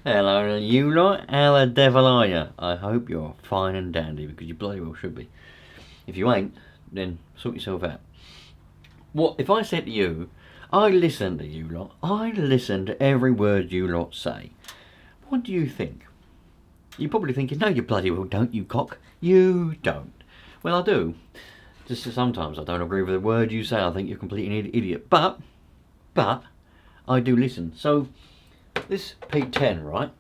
Hello you lot, how the devil are you? I hope you're fine and dandy, because you bloody well should be. If you ain't, then sort yourself out. What if I said to you, I listen to you lot, I listen to every word you lot say. What do you think? You're probably thinking, no you bloody well don't, you cock. You don't. Well I do. Just sometimes I don't agree with a word you say, I think you're completely an idiot. But, I do listen. So, this P10, right?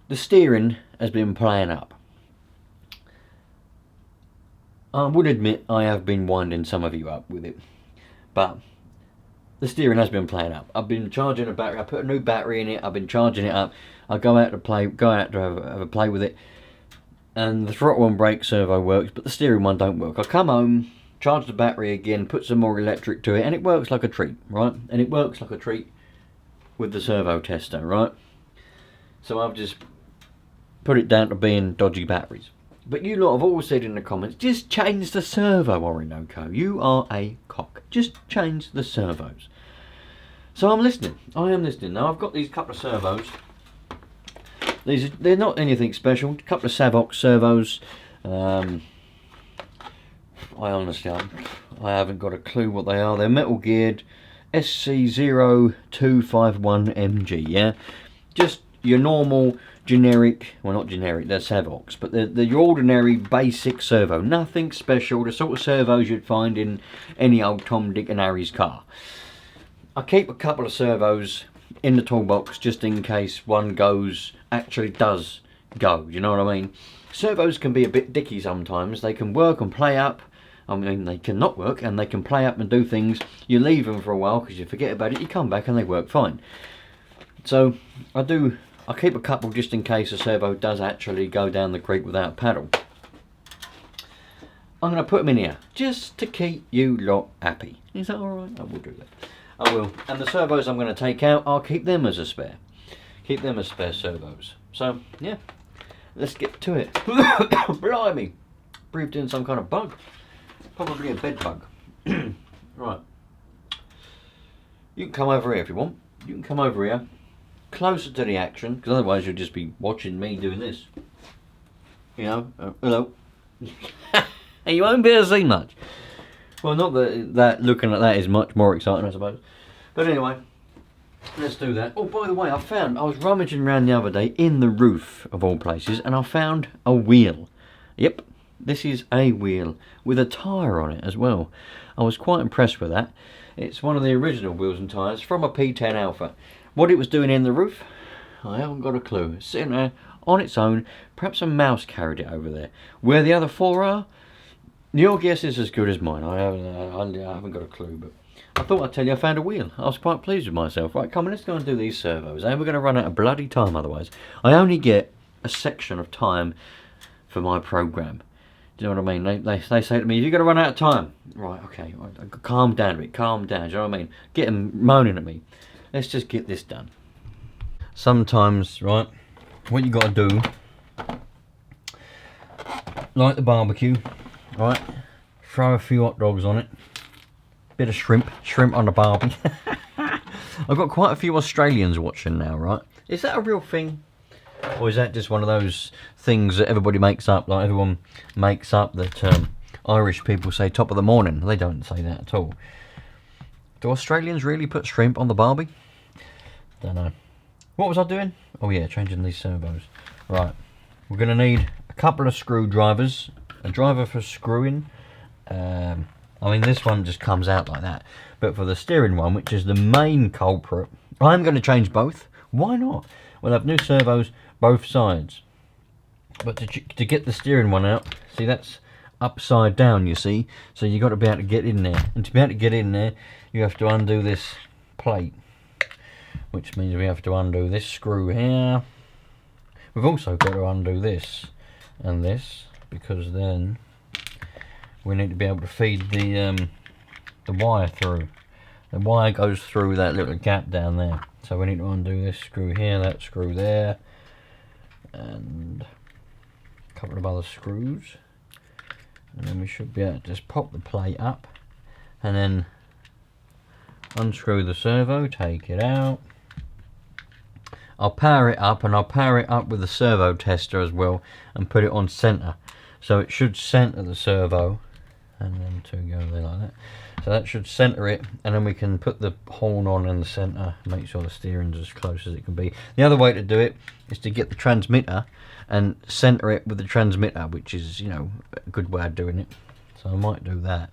The steering has been playing up. I would admit I have been winding some of you up with it, but the steering has been playing up. I've been charging a battery. I put a new battery in it. I've been charging it up. I go out to have a play with it, and the throttle and brake servo works, but the steering one don't work. I come home, charge the battery again, put some more electric to it, and it works like a treat, right? And it works like a treat with the servo tester, right? So I've just put it down to being dodgy batteries. But you lot have all said in the comments, just change the servo, Orinoco. You are a cock. Just change the servos. So I'm listening. I am listening. Now I've got these couple of servos. They're not anything special. A couple of Savox servos. I honestly, I haven't got a clue what they are. They're metal geared. SC0251MG, yeah? Just your normal generic, well not generic, they're Savox, but they're your ordinary basic servo. Nothing special, the sort of servos you'd find in any old Tom, Dick and Harry's car. I keep a couple of servos in the toolbox just in case one actually does go, you know what I mean? Servos can be a bit dicky sometimes. They can work and play up. I mean, they can not work and they can play up and do things. You leave them for a while because you forget about it. You come back and they work fine. So I keep a couple just in case a servo does actually go down the creek without a paddle. I'm going to put them in here just to keep you lot happy. Is that alright? I will do that. I will. And the servos I'm going to take out, I'll keep them as a spare. Keep them as spare servos. So, yeah. Let's get to it. Blimey. Breathed in some kind of bug. Probably a bed bug. Right. You can come over here if you want. You can come over here. Closer to the action, because otherwise you'll just be watching me doing this. You know, hello. And you won't be able to see much. Well, not that looking at that is much more exciting, I suppose. But anyway, let's do that. Oh, by the way, I was rummaging around the other day in the roof, of all places, and I found a wheel. Yep, this is a wheel with a tyre on it as well. I was quite impressed with that. It's one of the original wheels and tyres from a P10 Alpha. What it was doing in the roof, I haven't got a clue. It's sitting there on its own. Perhaps a mouse carried it over there. Where the other four are, your guess is as good as mine. I haven't got a clue, but I thought I'd tell you I found a wheel. I was quite pleased with myself. Right, come on, let's go and do these servos. We're going to run out of bloody time otherwise. I only get a section of time for my program. Do you know what I mean? They say to me, you're going to run out of time. Right, okay, right, calm down a bit, calm down. Do you know what I mean? Get them moaning at me. Let's just get this done. Sometimes, right, what you got to do, like the barbecue, right, throw a few hot dogs on it, bit of shrimp on the barbie. I've got quite a few Australians watching now, right? Is that a real thing? Or is that just one of those things that everybody makes up, like everyone makes up that Irish people say top of the morning? They don't say that at all. Do Australians really put shrimp on the barbie? Don't know. What was I doing? Oh yeah, changing these servos. Right, we're going to need a couple of screwdrivers, a driver for screwing. I mean, this one just comes out like that. But for the steering one, which is the main culprit, I'm going to change both. Why not? We'll have new servos both sides. But to get the steering one out, see, that's upside down, you see. So you've got to be able to get in there. And to be able to get in there, you have to undo this plate. Which means we have to undo this screw here. We've also got to undo this and this, because then we need to be able to feed the wire through. The wire goes through that little gap down there. So we need to undo this screw here, that screw there, and a couple of other screws. And then we should be able to just pop the plate up and then unscrew the servo, take it out. I'll power it up, and I'll power it up with the servo tester as well, and put it on center. So it should center the servo, and then two go there like that. So that should center it, and then we can put the horn on in the center, make sure the steering's as close as it can be. The other way to do it is to get the transmitter and center it with the transmitter, which is, you know, a good way of doing it. So I might do that,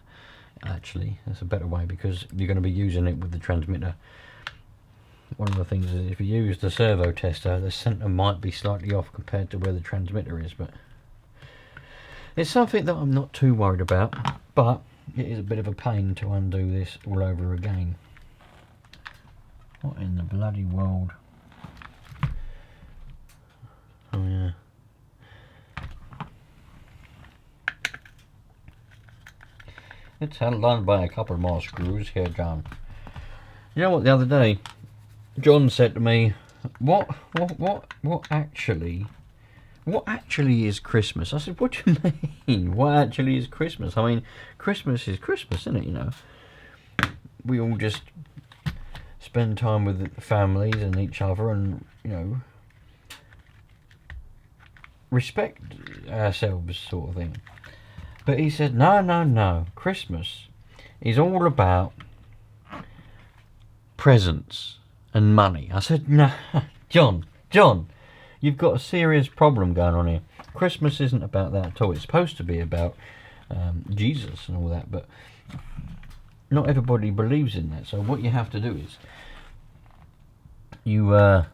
actually. That's a better way, because you're going to be using it with the transmitter. One of the things is if you use the servo tester, the center might be slightly off compared to where the transmitter is, but it's something that I'm not too worried about, but it is a bit of a pain to undo this all over again. What in the bloody world? Oh yeah. It's held on by a couple more screws here, John. You know what, the other day, John said to me, what actually is Christmas? I said, what do you mean? What actually is Christmas? I mean, Christmas is Christmas, isn't it, you know? We all just spend time with the families and each other, and, you know, respect ourselves, sort of thing. But he said, no, Christmas is all about presents and money. I said, no, John, you've got a serious problem going on here. Christmas isn't about that at all. It's supposed to be about Jesus and all that, but not everybody believes in that. So what you have to do is you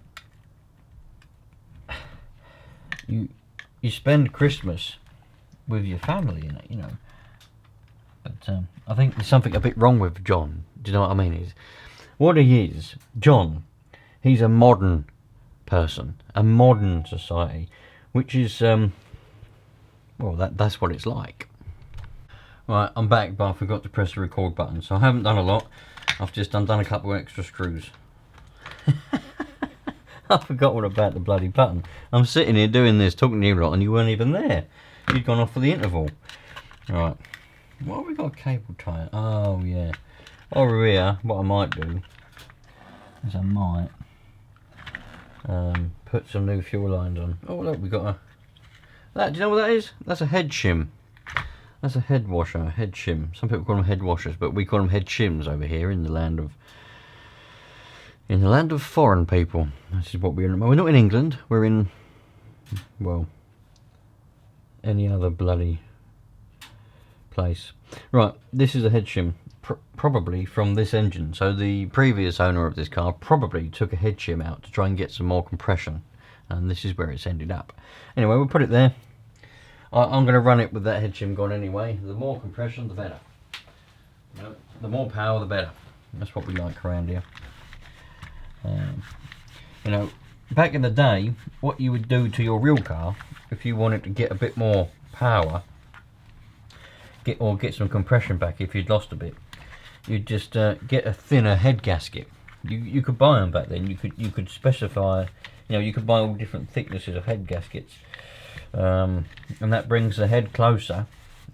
spend Christmas with your family in it, you know. But I think there's something a bit wrong with John. Do you know what I mean? What he is, John, he's a modern person, a modern society, which is well, that's what it's like. Right, I'm back, but I forgot to press the record button, so I haven't done a lot. I've just done a couple of extra screws. I forgot all about the bloody button. I'm sitting here doing this, talking to you lot, and you weren't even there. You'd gone off for the interval. Right, what have we got a cable tie? Oh yeah. Over here, what I might do is I might put some new fuel lines on. Oh look, we got do you know what that is? That's a head shim. That's a head washer, a head shim. Some people call them head washers, but we call them head shims over here in the land of foreign people. This is what we're not in England. We're in, well, any other bloody place. Right, this is a head shim, probably from this engine. So the previous owner of this car probably took a head shim out to try and get some more compression, and this is where it's ended up. Anyway, we'll put it there. I'm going to run it with that head shim gone anyway. The more compression, the better. You know, the more power, the better. That's what we like around here. You know, back in the day, what you would do to your real car, if you wanted to get a bit more power, get some compression back if you'd lost a bit, you'd just get a thinner head gasket. You could buy them back then. You could specify, you know, you could buy all different thicknesses of head gaskets, and that brings the head closer,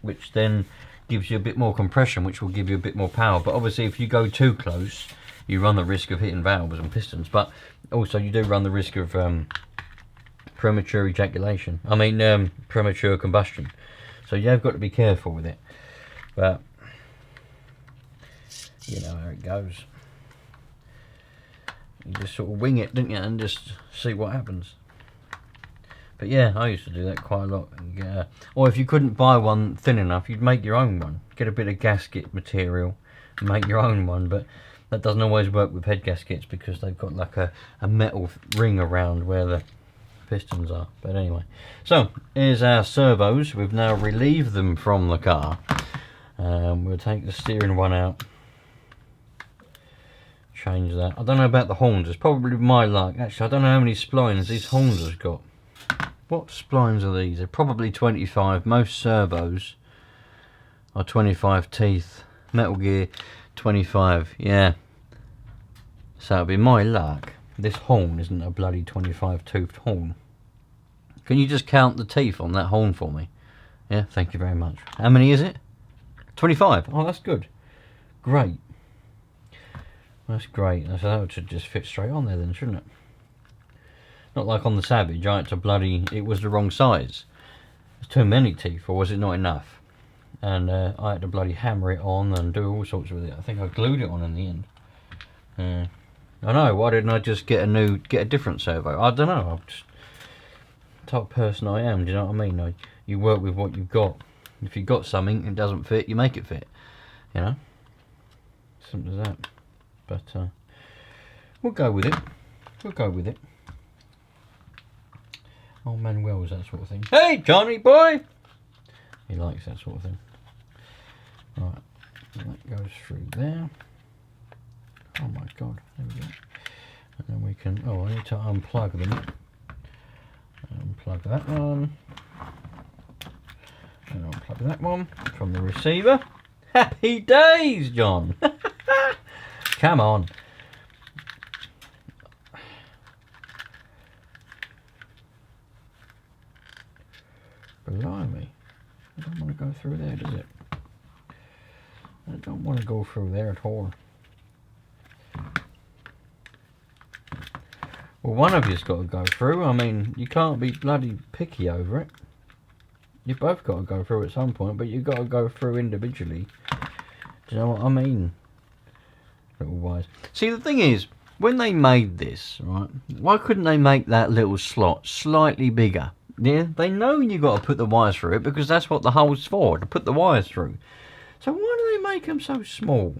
which then gives you a bit more compression, which will give you a bit more power. But obviously, if you go too close, you run the risk of hitting valves and pistons. But also, you do run the risk of premature ejaculation. I mean, premature combustion. So you've got to be careful with it. But you know how it goes. You just sort of wing it, don't you, and just see what happens. But yeah, I used to do that quite a lot. Or if you couldn't buy one thin enough, you'd make your own one. Get a bit of gasket material and make your own one. But that doesn't always work with head gaskets, because they've got like a metal ring around where the pistons are. But anyway, so here's our servos. We've now relieved them from the car. We'll take the steering one out, change that. I don't know about the horns. It's probably my luck. Actually, I don't know how many splines these horns have got. What splines are these? They're probably 25. Most servos are 25 teeth. Metal Gear 25. Yeah. So it'll be my luck. This horn isn't a bloody 25 toothed horn. Can you just count the teeth on that horn for me? Yeah, thank you very much. How many is it? 25. Oh, that's good. Great. That's great. So that should just fit straight on there then, shouldn't it? Not like on the Savage, I had to bloody, it was the wrong size. There's too many teeth, or was it not enough? And I had to bloody hammer it on and do all sorts with it. I think I glued it on in the end. I know, why didn't I just get a different servo? I don't know, I'm just the type of person I am, do you know what I mean? You work with what you've got. If you've got something and it doesn't fit, you make it fit, you know? Simple as that. But we'll go with it. We'll go with it. Oh, Manuel's that sort of thing. Hey, Johnny boy! He likes that sort of thing. Right, that goes through there. Oh my god, there we go. And then we can, oh, I need to unplug them. Unplug that one. And unplug that one from the receiver. Happy days, John! Come on. Blimey. I don't want to go through there, does it? I don't want to go through there at all. Well, one of you's got to go through. I mean, you can't be bloody picky over it. You've both got to go through at some point, but you've got to go through individually. Do you know what I mean? Little wise. See, the thing is, when they made this, right, why couldn't they make that little slot slightly bigger? Yeah, they know you've got to put the wires through it because that's what the hole's for, to put the wires through. So why do they make them so small?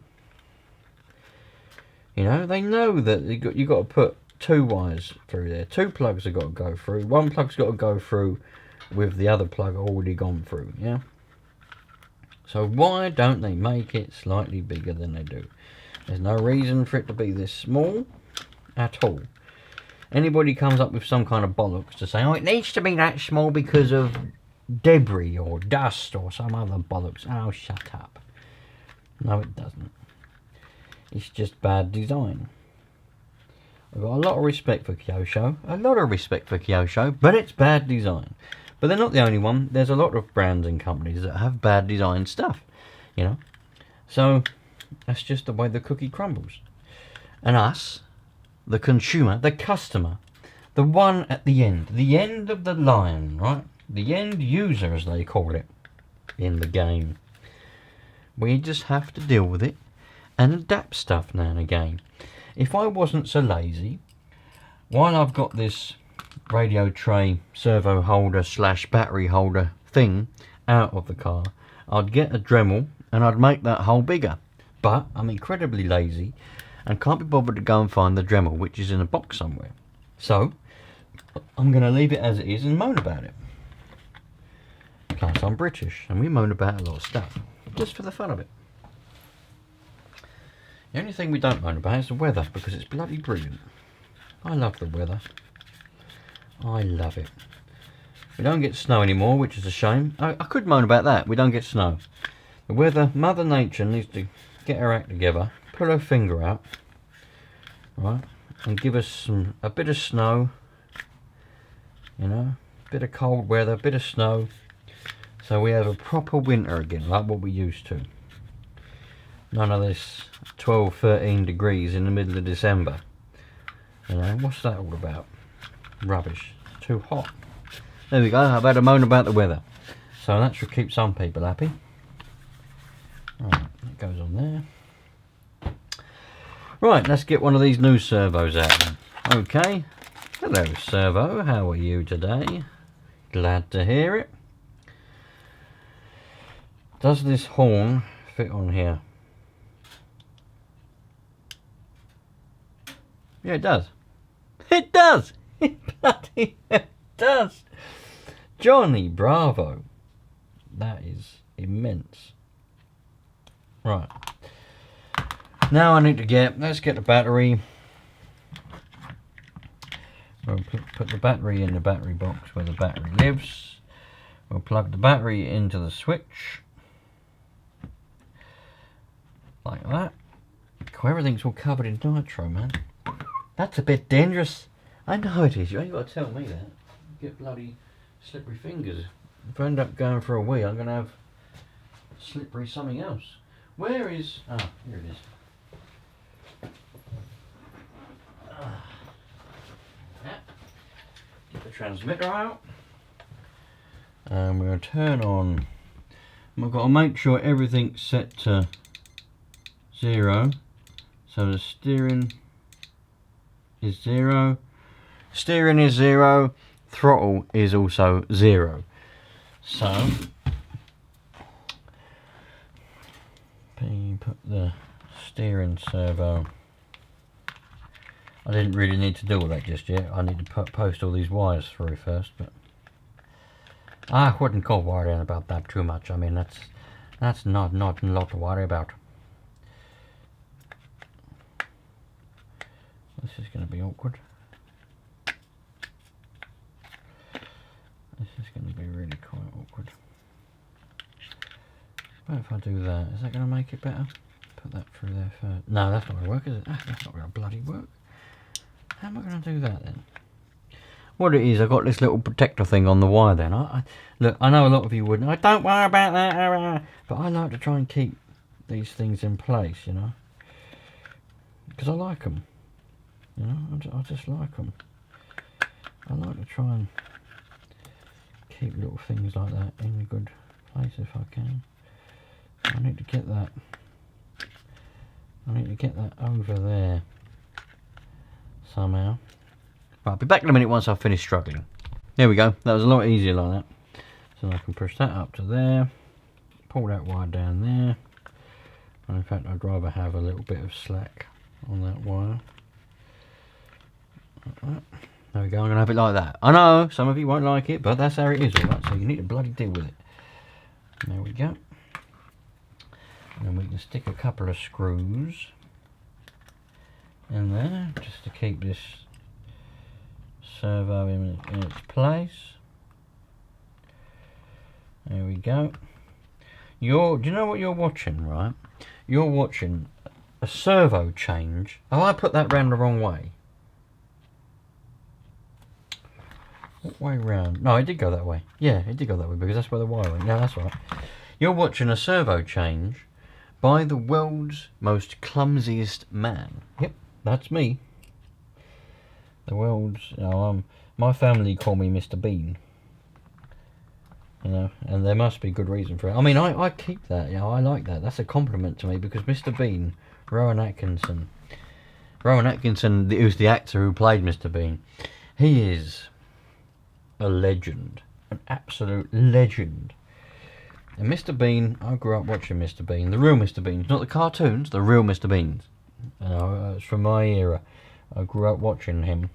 You know, they know that you've got to put 2 wires through there. 2 plugs have got to go through. 1 plug's got to go through with the other plug already gone through, yeah? So why don't they make it slightly bigger than they do? There's no reason for it to be this small at all. Anybody comes up with some kind of bollocks to say, oh, it needs to be that small because of debris or dust or some other bollocks. Oh, shut up. No, it doesn't. It's just bad design. I've got a lot of respect for Kyosho. A lot of respect for Kyosho, but it's bad design. But they're not the only one. There's a lot of brands and companies that have bad design stuff, you know. So that's just the way the cookie crumbles. And us, the consumer, the customer, the one at the end of the line, right? The end user, as they call it in the game. We just have to deal with it and adapt stuff now and again. If I wasn't so lazy, while I've got this radio tray servo holder / battery holder thing out of the car, I'd get a Dremel and I'd make that hole bigger. But I'm incredibly lazy and can't be bothered to go and find the Dremel, which is in a box somewhere. So I'm going to leave it as it is and moan about it. Plus I'm British and we moan about a lot of stuff, just for the fun of it. The only thing we don't moan about is the weather, because it's bloody brilliant. I love the weather. I love it. We don't get snow anymore, which is a shame. I could moan about that. We don't get snow. The weather, Mother Nature needs to get her act together, pull her finger out, right, and give us a bit of snow, you know, a bit of cold weather, a bit of snow, so we have a proper winter again, like what we used to. None of this 12, 13 degrees in the middle of December. You know, what's that all about? Rubbish. It's too hot. There we go. I've had a moan about the weather. So that should keep some people happy. Right, that goes on there. Right, let's get one of these new servos out. Okay. Hello, servo. How are you today? Glad to hear it. Does this horn fit on here? Yeah, it does. It does! It bloody does! Johnny Bravo. That is immense. Right. Now I need to let's get the battery. We'll put the battery in the battery box where the battery lives. We'll plug the battery into the switch. Like that. Everything's all covered in nitro, man. That's a bit dangerous. I know it is. You ain't got to tell me that. Get bloody slippery fingers. If I end up going for a wee, I'm going to have slippery something else. Where is... Ah, here it is. transmitter out. And we're going to turn on. We've got to make sure everything's set to 0. So the steering is 0. Steering is 0. Throttle is also 0. So put the steering servo. I didn't really need to do all that just yet. I need to post all these wires through first, but I wouldn't go worrying about that too much. I mean, that's not a lot to worry about. This is going to be awkward. This is going to be really quite awkward. What if I do that? Is that going to make it better? Put that through there first. No, that's not going to work, is it? That's not going to bloody work. How am I going to do that then? What it is, I've got this little protector thing on the wire then. Look, I know a lot of you wouldn't. I don't worry about that. But I like to try and keep these things in place, you know. Because I like them. You know, I just like them. I like to try and keep little things like that in a good place if I can. I need to get that. I need to get that over there somehow. Right, I'll be back in a minute once I've finished struggling. There we go. That was a lot easier like that. So I can push that up to there. Pull that wire down there. And in fact, I'd rather have a little bit of slack on that wire. Like that. There we go. I'm going to have it like that. I know some of you won't like it, but that's how it is, alright? So you need to bloody deal with it. There we go. And we can stick a couple of screws in there just to keep this servo in its place. There we go. Do you know what you're watching, right? You're watching a servo change. Oh, I put that round the wrong way. What way round? No, it did go that way. Yeah, it did go that way because that's where the wire went. Yeah, that's right. You're watching a servo change by the world's most clumsiest man. Yep, that's me. The world's, you know, my family call me Mr. Bean. You know, and there must be good reason for it. I mean, I keep that, you know, I like that. That's a compliment to me because Mr. Bean, Rowan Atkinson, who's the actor who played Mr. Bean, he is a legend, an absolute legend. And Mr. Bean, I grew up watching Mr. Bean, the real Mr. Beans, not the cartoons, the real Mr. Beans. You know, it's from my era. I grew up watching him.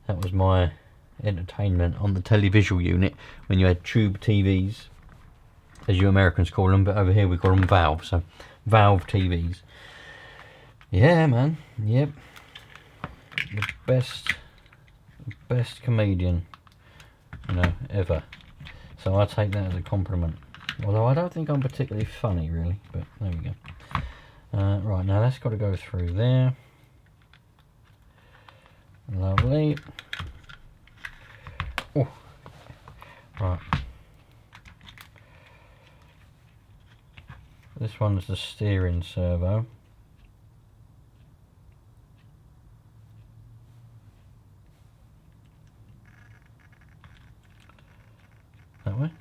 That was my entertainment on the televisual unit when you had tube TVs, as you Americans call them, but over here we call them valve. So valve TVs. Yeah, man. Yep. The best comedian, you know, ever. So I take that as a compliment. Although I don't think I'm particularly funny, really. But there we go. Right, now that's got to go through there. Lovely. Oh. Right. This one's the steering servo. That way.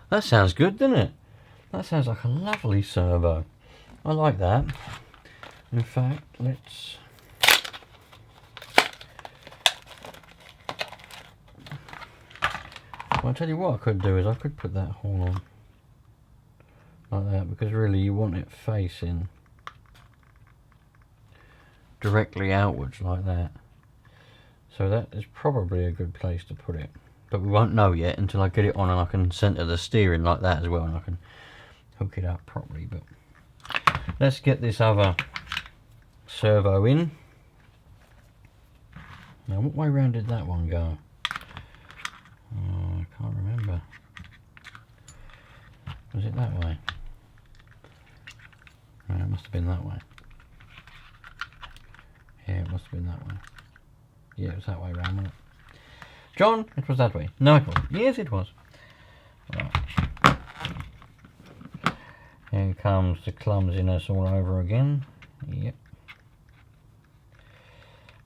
That sounds good, doesn't it? That sounds like a lovely servo. I like that. In fact, let's... Well, I'll tell you what I could do is I could put that horn on like that, because really you want it facing directly outwards like that. So that is probably a good place to put it. But we won't know yet until I get it on and I can center the steering like that as well, and I can hook it up properly. But let's get this other servo in. Now, what way round did that one go? Oh, I can't remember. Was it that way? No, it must have been that way. Yeah, it must have been that way. Yeah, it was that way round, wasn't it? John, it was that way. No, it wasn't. Yes, it was. Right. Here comes the clumsiness all over again. Yep.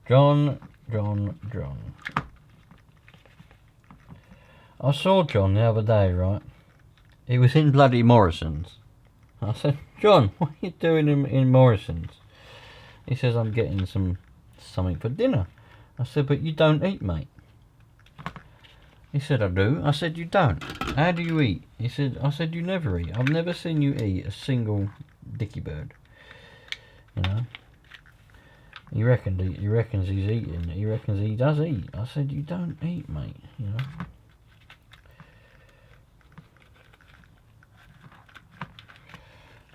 John, I saw John the other day, right? He was in bloody Morrison's. I said, John, what are you doing in Morrison's? He says, I'm getting something for dinner. I said, but you don't eat, mate. He said, I do. I said, you don't. How do you eat? He said, I said, you never eat. I've never seen you eat a single dicky bird. You know? He reckons he's eating. He reckons he does eat. I said, you don't eat, mate. You know?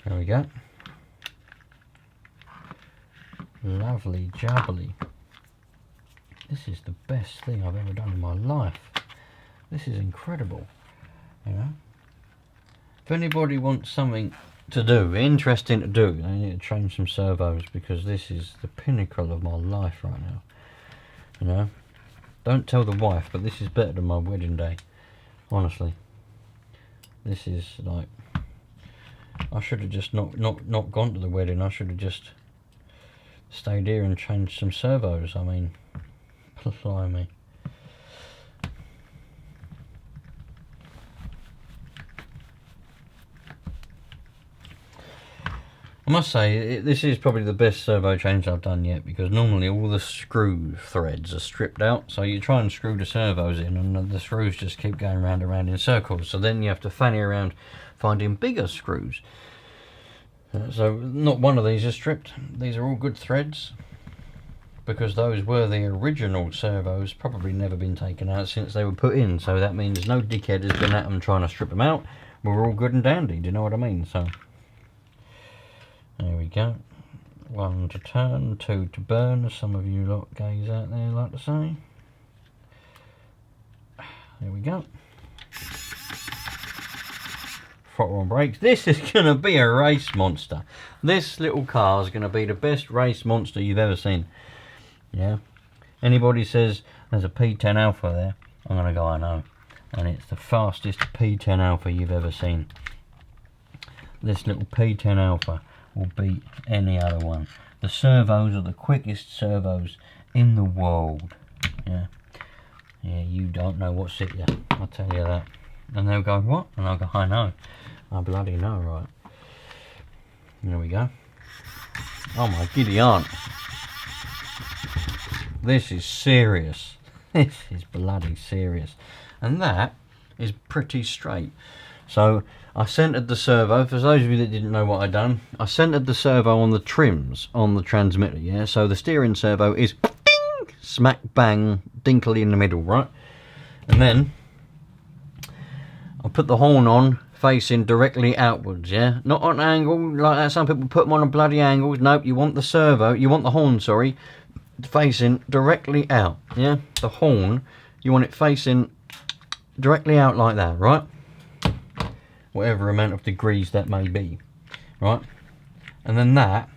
There we go. Lovely jubbly. This is the best thing I've ever done in my life. This is incredible, you know. If anybody wants something to do, interesting to do, they need to change some servos, because this is the pinnacle of my life right now. You know, don't tell the wife, but this is better than my wedding day. Honestly, this is like, I should have just not gone to the wedding. I should have just stayed here and changed some servos. I mean, blimey. I must say, this is probably the best servo change I've done yet, because normally all the screw threads are stripped out, so you try and screw the servos in and the screws just keep going round and round in circles, so then you have to fanny around finding bigger screws. So not one of these is stripped. These are all good threads, because those were the original servos, probably never been taken out since they were put in, so that means no dickhead has been at them trying to strip them out. We're all good and dandy, do you know what I mean? So there we go. 1 to turn, 2 to burn, as some of you lot gays out there like to say. There we go. Throttle on brakes. This is going to be a race monster. This little car is going to be the best race monster you've ever seen. Yeah. Anybody says there's a P10 Alpha there, I'm going to go, I know. And it's the fastest P10 Alpha you've ever seen. This little P10 Alpha will beat any other one. The servos are the quickest servos in the world. Yeah. Yeah, you don't know what's hit you, I'll tell you that. And they'll go, what? And I'll go, I know. I bloody know, right. There we go. Oh my giddy aunt. This is serious. This is bloody serious. And that is pretty straight. So I centered the servo. For those of you that didn't know what I'd done, I centered the servo on the trims on the transmitter, yeah? So the steering servo is ding, smack bang dinkily in the middle, right? And then I put the horn on facing directly outwards, yeah? Not on an angle like that. Some people put them on a bloody angle. Nope, you want the servo, you want the horn, sorry, facing directly out, yeah? The horn, you want it facing directly out like that, right? Whatever amount of degrees that may be, right? And then that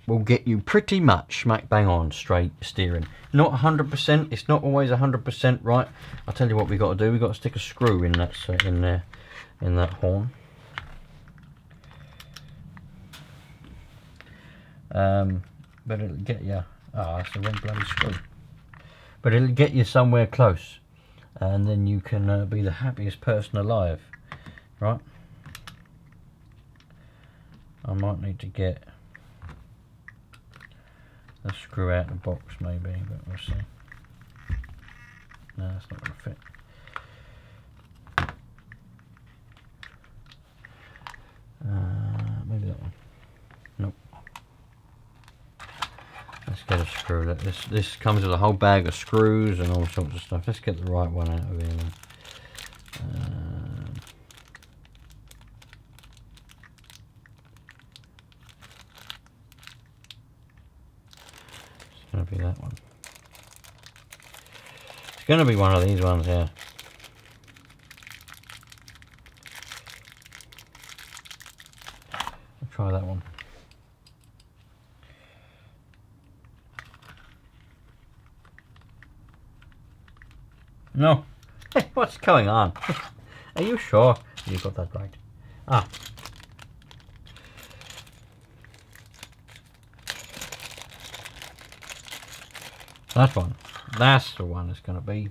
will get you pretty much smack bang on straight steering. Not 100%, it's not always 100% right. I'll tell you what we got to do. We got to stick a screw in that in there, in that horn. But it'll get you. Ah, that's the wrong bloody screw. But it'll get you somewhere close, and then you can be the happiest person alive, right? I might need to get the screw out of the box maybe, but we'll see. No, that's not going to fit. Maybe that one. Nope. Let's get a screw. This comes with a whole bag of screws and all sorts of stuff. Let's get the right one out of here. It's going to be that one. It's going to be one of these ones here. I'll try that one. No. What's going on? Are you sure you got that right? Ah. That one. That's the one it's going to be.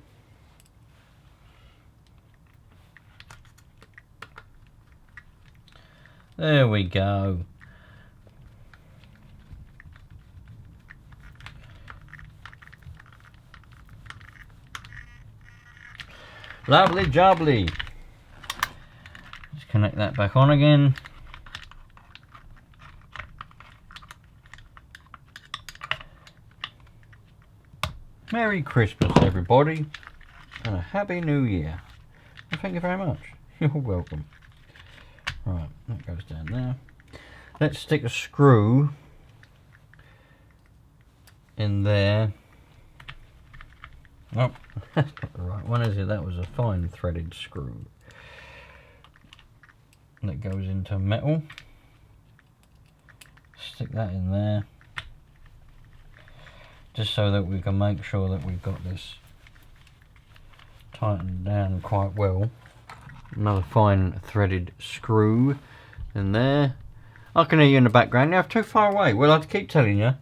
There we go. Lovely jubbly. Just connect that back on again. Merry Christmas, everybody, and a Happy New Year. Well, thank you very much. You're welcome. Right, that goes down there. Let's stick a screw in there. Oh, that's not the right one, is it? That was a fine threaded screw. That goes into metal. Stick that in there. Just so that we can make sure that we've got this tightened down quite well. Another fine threaded screw in there. I can hear you in the background. You're too far away. Well, I keep telling you,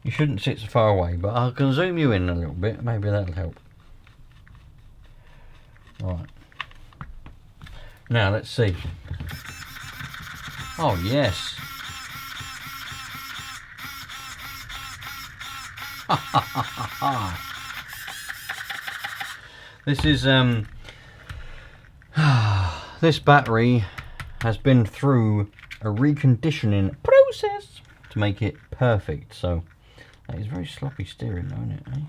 you shouldn't sit so far away, but I can zoom you in a little bit. Maybe that'll help. Right. Now, let's see. Oh, yes. This is this battery has been through a reconditioning process to make it perfect. So that is very sloppy steering, though, isn't it? Eh?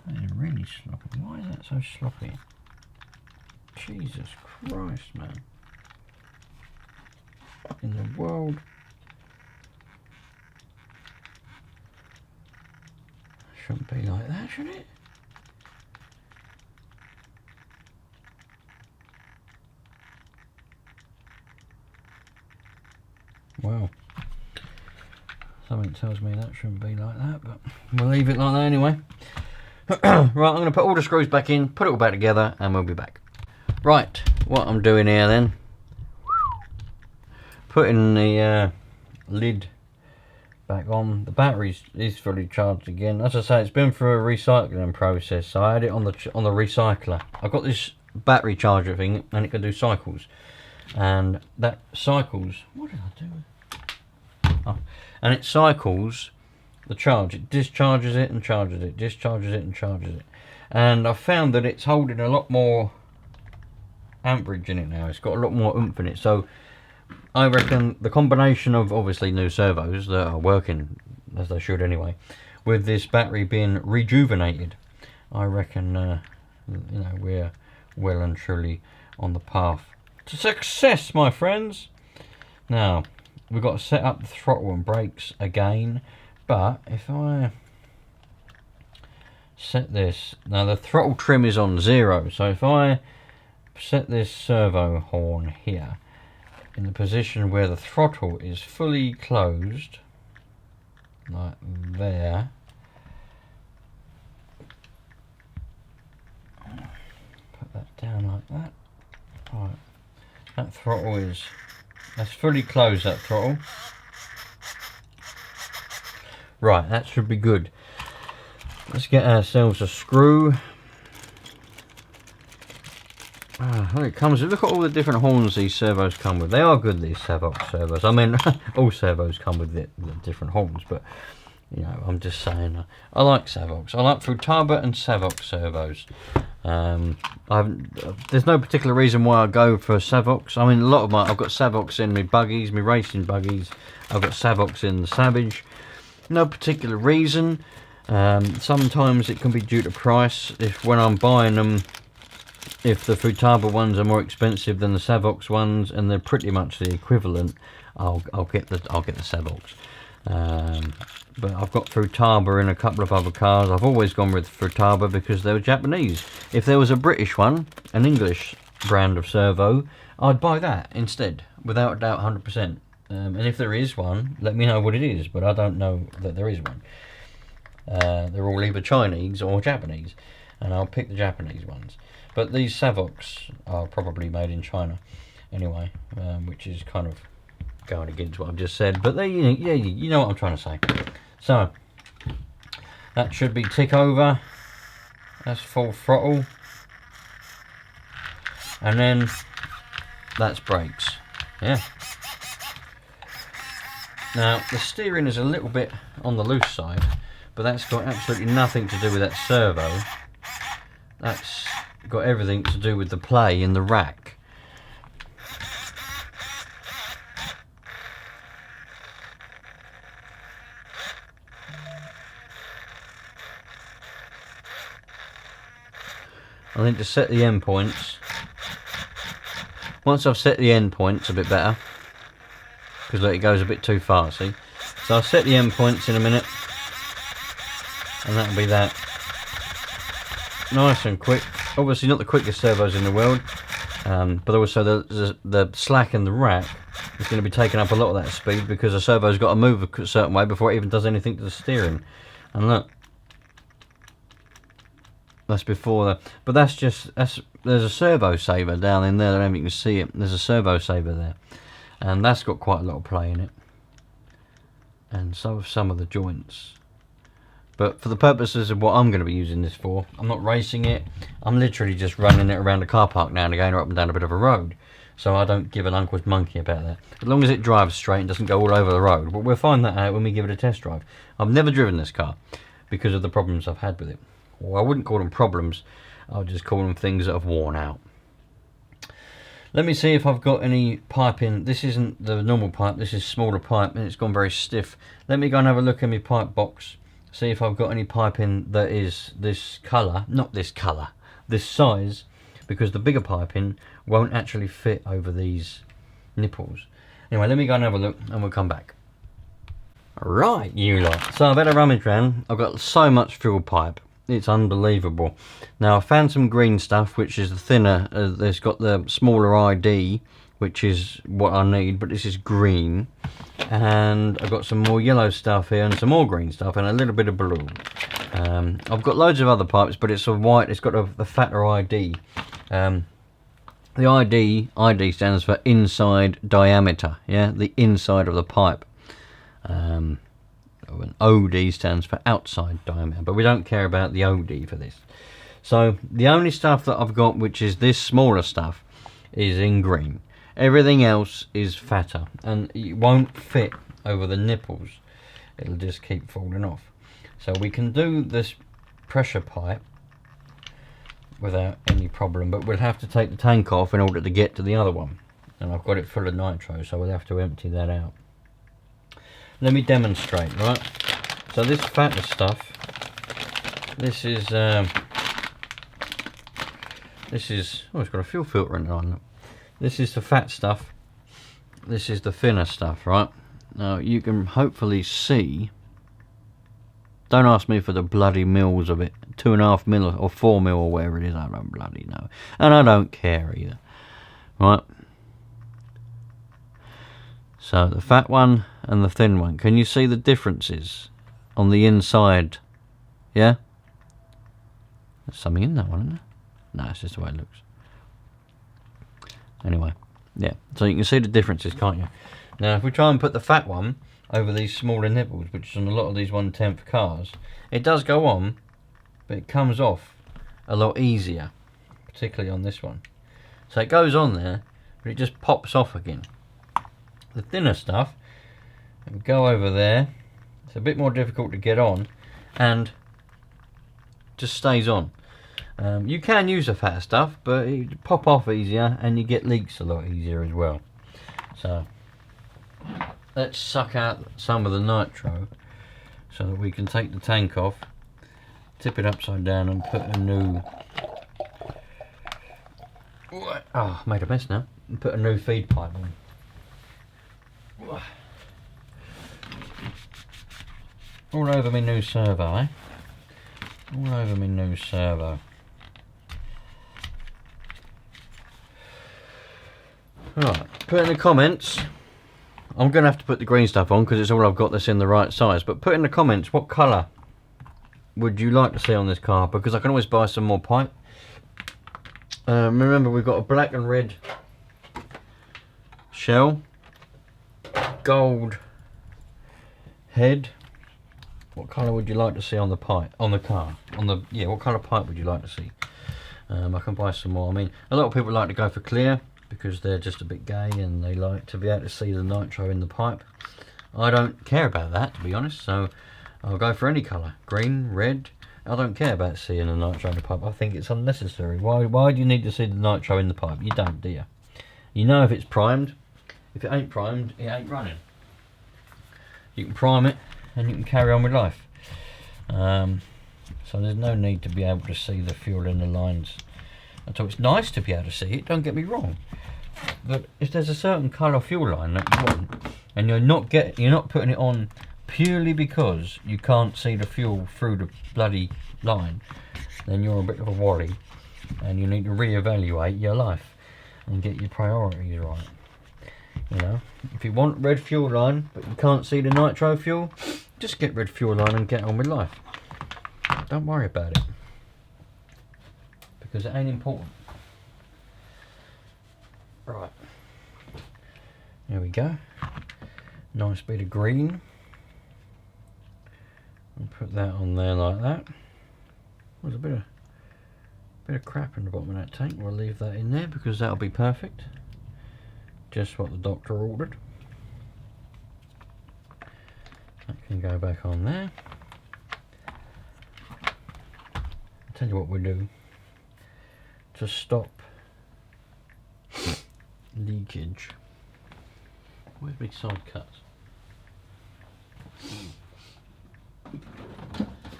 That is really sloppy. Why is that so sloppy? Jesus Christ, man! What in the world? Shouldn't be like that, should it? Well, something tells me that shouldn't be like that, but we'll leave it like that anyway. Right, I'm going to put all the screws back in, put it all back together, and we'll be back. Right, what I'm doing here then, putting the lid back on. The battery is fully charged again. As I say, it's been through a recycling process, so I had it on the recycler. I got this battery charger thing, and it can do cycles, and that cycles. What did I do? Oh, and it cycles the charge. It discharges it and charges it, discharges it and charges it. And I found that it's holding a lot more amperage in it now. It's got a lot more oomph in it. So I reckon the combination of obviously new servos that are working as they should anyway, with this battery being rejuvenated, I reckon you know, we're well and truly on the path to success, my friends. Now we've got to set up the throttle and brakes again, but if I set this, now the throttle trim is on 0, so if I set this servo horn here in the position where the throttle is fully closed, like there, put that down like that. Right, that throttle is, that's fully closed, that throttle. Right, that should be good. Let's get ourselves a screw. It comes, look at all the different horns these servos come with. They are good, these Savox servos. I mean, all servos come with the different horns, but you know, I'm just saying, I like Savox. I like Futaba and Savox servos. There's no particular reason why I go for Savox. I mean, a lot of I've got Savox in my buggies, my racing buggies. I've got Savox in the Savage. No particular reason. Sometimes it can be due to price. If when I'm buying them, if the Futaba ones are more expensive than the Savox ones, and they're pretty much the equivalent, I'll get the Savox. But I've got Futaba in a couple of other cars. I've always gone with Futaba because they were Japanese. If there was a British one, an English brand of servo, I'd buy that instead, without a doubt, 100%. And if there is one, let me know what it is, but I don't know that there is one. They're all either Chinese or Japanese, and I'll pick the Japanese ones. But these Savox are probably made in China anyway, which is kind of going against what I've just said. But they, yeah, you know what I'm trying to say. So that should be tick over That's full throttle. And then that's brakes. Yeah. Now the steering is a little bit on the loose side, but that's got absolutely nothing to do with that servo. That's got everything to do with the play in the rack. I think to set the endpoints, once I've set the endpoints a bit better, because look, it goes a bit too far, see? So I'll set the endpoints in a minute, and that'll be that. Nice and quick. Obviously not the quickest servos in the world, but also the slack in the rack is going to be taking up a lot of that speed, because the servo's got to move a certain way before it even does anything to the steering. And look. That's before the, but there's a servo saver down in there. I don't know if you can see it. There's a servo saver there, and that's got quite a lot of play in it, and so have some of the joints. But for the purposes of what I'm going to be using this for, I'm not racing it. I'm literally just running it around the car park now and again, or up and down a bit of a road. So I don't give an uncle's monkey about that, as long as it drives straight and doesn't go all over the road. But we'll find that out when we give it a test drive. I've never driven this car because of the problems I've had with it. Well, I wouldn't call them problems, I'll just call them things that have worn out. Let me see if I've got any piping. This isn't the normal pipe, this is smaller pipe, and it's gone very stiff. Let me go and have a look in my pipe box, see if I've got any piping that is this colour, not this colour, this size, because the bigger piping won't actually fit over these nipples. Anyway, let me go and have a look and we'll come back. Right, you lot. So I've had a rummage around, I've got so much fuel pipe. It's unbelievable. Now I found some green stuff, which is the thinner. There's got the smaller ID, which is what I need, but this is green. And I've got some more yellow stuff here and some more green stuff and a little bit of blue. I've got loads of other pipes, but it's a white. It's got the fatter ID. The ID stands for inside diameter. Yeah, the inside of the pipe. And OD stands for outside diameter, but we don't care about the OD for this. So the only stuff that I've got, which is this smaller stuff, is in green. Everything else is fatter, and it won't fit over the nipples. It'll just keep falling off. So we can do this pressure pipe without any problem, but we'll have to take the tank off in order to get to the other one. And I've got it full of nitro, so we'll have to empty that out. Let me demonstrate, right? So this fatter stuff, this is oh, it's got a fuel filter in it on it. This is the fat stuff, this is the thinner stuff, right? Now you can hopefully see, don't ask me for the bloody mils of it, 2.5 mil or 4 mil or whatever it is, I don't bloody know. And I don't care either, right? So the fat one and the thin one, can you see the differences on the inside? Yeah? There's something in that one, isn't there? No, it's just the way it looks. Anyway, yeah, so you can see the differences, can't you? Now if we try and put the fat one over these smaller nipples, which is on a lot of these 1/10 cars, it does go on, but it comes off a lot easier, particularly on this one. So it goes on there, but it just pops off again. The thinner stuff, and go over there, it's a bit more difficult to get on, and just stays on. You can use the fat stuff, but it pop off easier, and you get leaks a lot easier as well. So let's suck out some of the nitro so that we can take the tank off, tip it upside down, and put a new, oh, made a mess now, and put a new feed pipe on. All over my new servo, eh? All over my new servo. Right, put in the comments. I'm going to have to put the green stuff on because it's all I've got that's in the right size. But put in the comments what colour would you like to see on this car, because I can always buy some more pipe. Remember, we've got a black and red shell, gold head, What colour would you like to see on the pipe, on the car, on the, yeah, what colour pipe would you like to see? I can buy some more. I mean, a lot of people like to go for clear because they're just a bit gay and they like to be able to see the nitro in the pipe. I don't care about that, to be honest, so I'll go for any colour. Green, red, I don't care about seeing the nitro in the pipe. I think it's unnecessary. Why do you need to see the nitro in the pipe? You don't, do you? You know if it's primed. If it ain't primed, it ain't running. You can prime it and you can carry on with life. So there's no need to be able to see the fuel in the lines. So it's nice to be able to see it, don't get me wrong. But if there's a certain colour fuel line that you want, and you're not putting it on purely because you can't see the fuel through the bloody line, then you're a bit of a worry, and you need to reevaluate your life and get your priorities right. You know, if you want red fuel line but you can't see the nitro fuel, just get red fuel line and get on with life. Don't worry about it, because it ain't important. Right, there we go. Nice bit of green. I'll put that on there like that. There's a bit of crap in the bottom of that tank. We'll leave that in there because that'll be perfect. Just what the doctor ordered. That can go back on there. I'll tell you what we'll do to stop leakage. Where's my side cuts?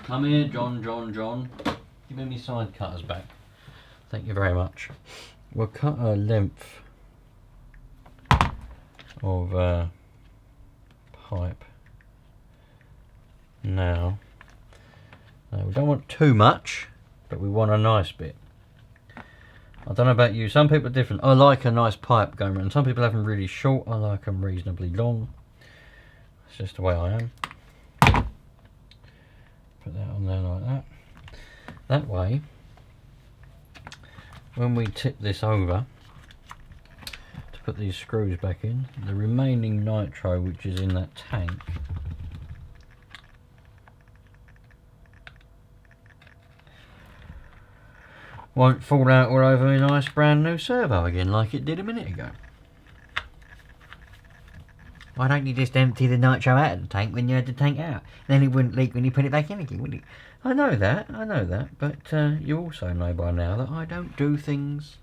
Come here, John. Give me my side cutters back. Thank you very much. We'll cut a length of pipe now. We don't want too much, but we want a nice bit. I don't know about you, some people are different. I like a nice pipe going around. Some people have them really short, I like them reasonably long. It's just the way I am. Put that on there like that. That way, when we tip this over to put these screws back in, the remaining nitro which is in that tank won't fall out all over a nice brand new servo again like it did a minute ago. Why don't you just empty the nitro out of the tank when you had the tank out? Then it wouldn't leak when you put it back in again, would it? I know that, but you also know by now that I don't do things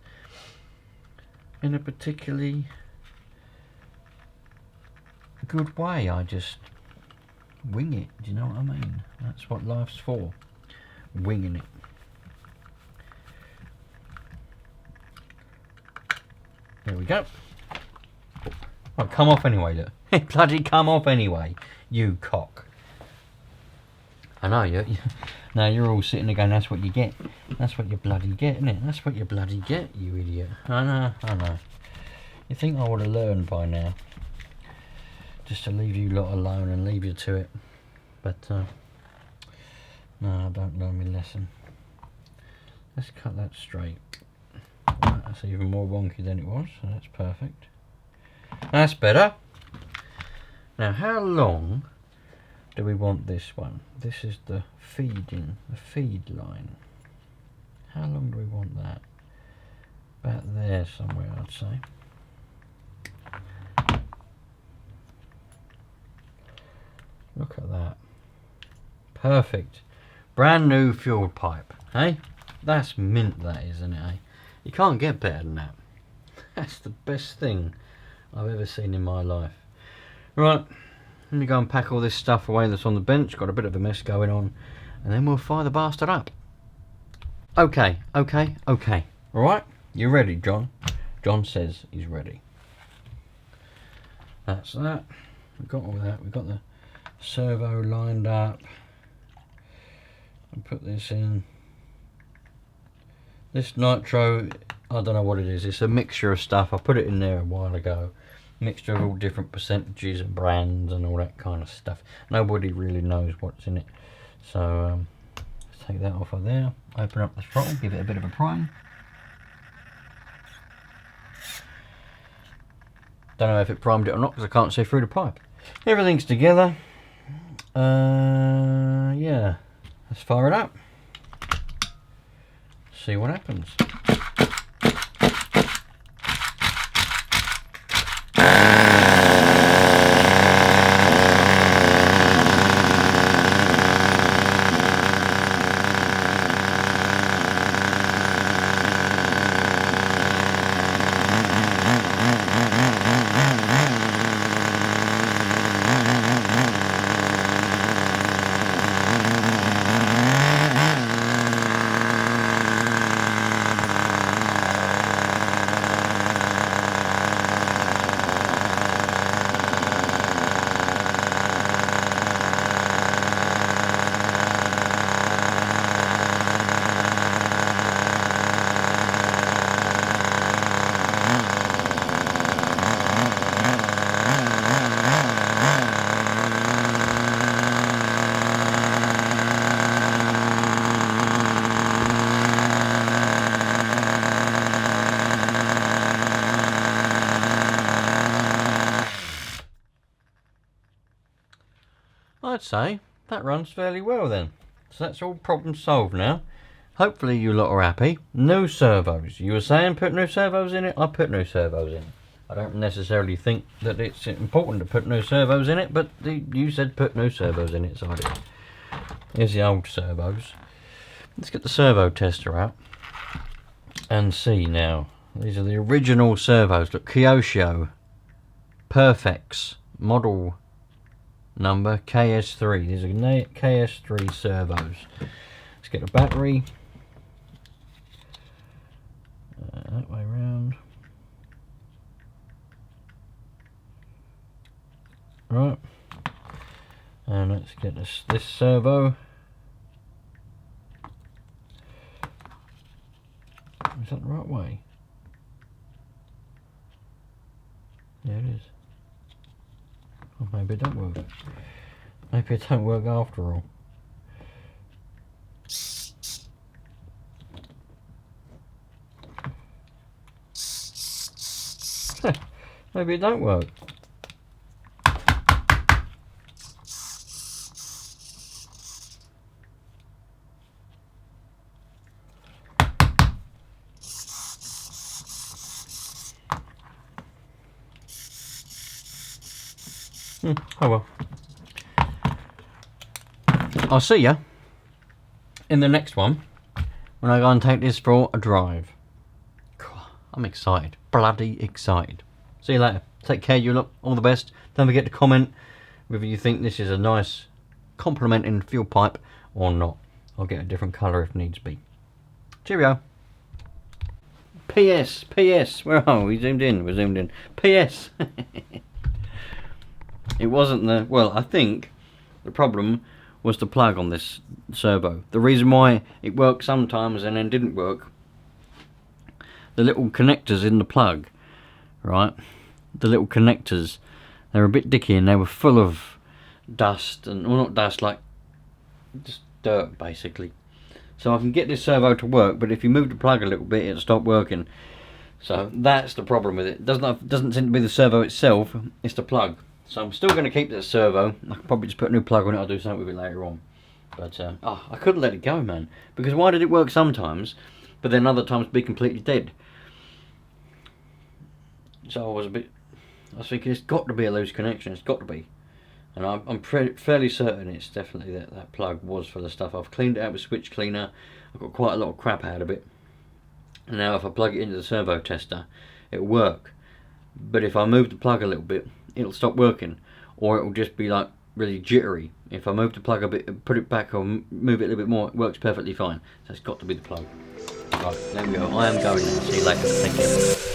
in a particularly good way. I just wing it, do you know what I mean? That's what life's for, winging it. There we go. Oh, come off anyway, look. Bloody come off anyway, you cock. I know, now you're all sitting there going, that's what you get. That's what you bloody get, isn't it? That's what you bloody get, you idiot. I know. You think I would have learned by now. Just to leave you lot alone and leave you to it. But, no, I don't learn my lesson. Let's cut that straight. Right, that's even more wonky than it was, so that's perfect. That's better. Now, how long do we want this one? This is the feed line. How long do we want that? About there somewhere, I'd say. Look at that. Perfect. Brand new fuel pipe, hey? That's mint, that is, isn't it, eh? You can't get better than that. That's the best thing I've ever seen in my life. Right, let me go and pack all this stuff away that's on the bench. Got a bit of a mess going on, and then we'll fire the bastard up. Okay. Alright, you ready, John? John says he's ready. That's that. We've got all that. We've got the servo lined up. I'll put this in. This nitro, I don't know what it is. It's a mixture of stuff. I put it in there a while ago. Mixture of all different percentages and brands and all that kind of stuff. Nobody really knows what's in it. So let's take that off of there. Open up the throttle, give it a bit of a prime. Don't know if it primed it or not because I can't see through the pipe. Everything's together. Yeah, let's fire it up. See what happens. I'd say that runs fairly well then. So that's all problem solved now. Hopefully you lot are happy. New servos. You were saying put new servos in it? I put new servos in. I don't necessarily think that it's important to put new servos in it, but you said put new servos in it, so I did. Here's the old servos. Let's get the servo tester out and see now. These are the original servos. Look, Kyosho Perfects model number KS3. These are KS3 servos. Let's get a battery. That way round. Right. And let's get this servo. Is that the right way? Yeah, it is. Or maybe it don't work. Maybe it don't work after all. Maybe it don't work. Oh well. I'll see ya in the next one when I go and take this for a drive. I'm excited. Bloody excited. See you later. Take care, you lot. All the best. Don't forget to comment whether you think this is a nice complementing fuel pipe or not. I'll get a different colour if needs be. Cheerio. PS. Where are we? Zoomed in. We're zoomed in. PS. It wasn't the... Well, I think the problem was the plug on this servo. The reason why it worked sometimes and then didn't work, the little connectors in the plug, right? The little connectors, they were a bit dicky and they were full of dust. And well, not dust, like just dirt, basically. So I can get this servo to work, but if you move the plug a little bit, it'll stop working. So that's the problem with it. It doesn't seem to be the servo itself, it's the plug. So I'm still going to keep this servo. I can probably just put a new plug on it. I'll do something with it later on. But I couldn't let it go, man. Because why did it work sometimes, but then other times be completely dead? So I was thinking it's got to be a loose connection. It's got to be. And I'm fairly certain it's definitely that plug was for the stuff. I've cleaned it out with switch cleaner. I've got quite a lot of crap out of it. And now if I plug it into the servo tester, it'll work. But if I move the plug a little bit, it'll stop working, or it'll just be like really jittery. If I move the plug a bit, put it back, or move it a little bit more, it works perfectly fine. So it's got to be the plug. Right, there we go. I am going now. See you later. Thank you.